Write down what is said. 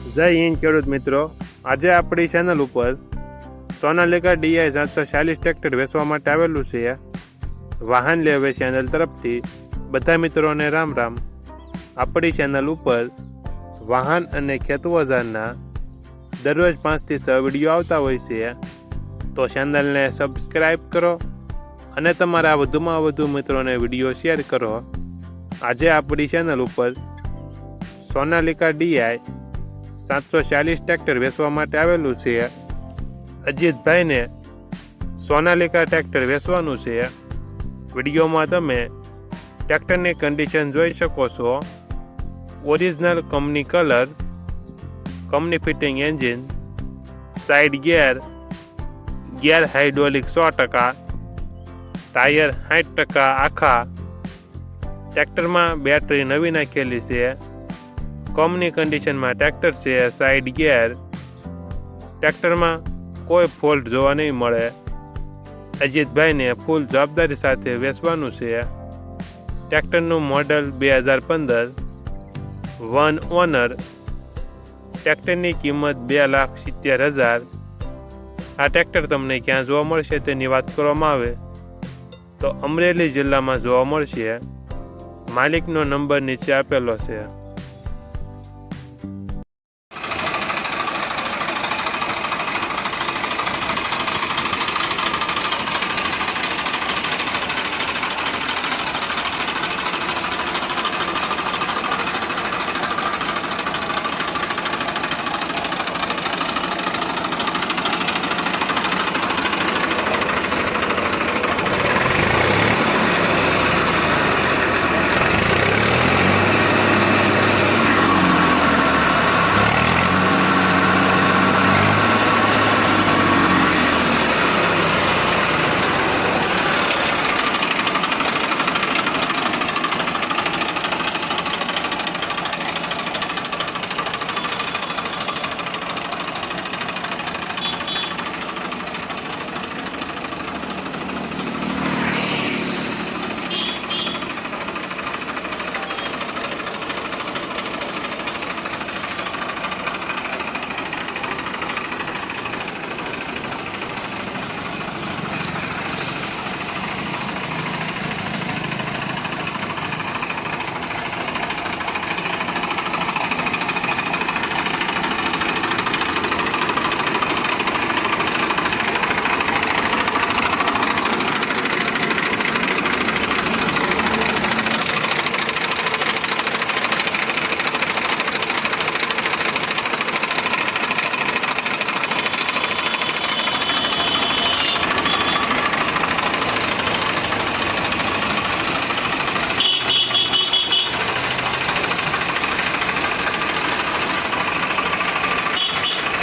જય હિન્દ ખેડૂત મિત્રો, આજે આપણી ચેનલ ઉપર સોનાલિકા DI 740 ટ્રેક્ટર વેચવા માટે આવેલું છે. વાહન લેવે ચેનલ તરફથી બધા મિત્રોને રામ રામ. આપણી ચેનલ ઉપર વાહન અને ખેત ઓજારના દરરોજ 5 થી 6 વિડીયો આવતા હોય છે, તો ચેનલને સબસ્ક્રાઈબ કરો અને તમારા વધુમાં વધુ મિત્રોને વિડીયો શેર કરો. આજે આપણી ચેનલ ઉપર સોનાલિકા DI 740 ટ્રેક્ટર વેચવા માટે આવેલું છે. અજીતભાઈને સોનાલિકા ટ્રેક્ટર વેચવાનું છે. વિડીયોમાં તમે ટ્રેક્ટરની કન્ડિશન જોઈ શકો છો. Original company colour, company fitting engine, side gear hydraulic 100%, tyre 60% આખા. ટ્રેક્ટરમાં બેટરી નવી નાખેલી છે. કંપની કન્ડિશનમાં ટ્રેક્ટર છે. Side gear. ટ્રેક્ટરમાં કોઈ ફોલ્ટ જોવા નહીં મળે. અજીતભાઈને ફૂલ જવાબદારી સાથે વેચવાનું છે. ટ્રેક્ટરનું મોડલ 2015, વન ઓનર. ટ્રેક્ટરની કિંમત 2,70,000. આ ટ્રેક્ટર તમને ક્યાં જોવા મળશે તેની વાત કરવામાં આવે તો અમરેલી જિલ્લામાં જોવા મળશે. માલિકનો નંબર નીચે આપેલો છે.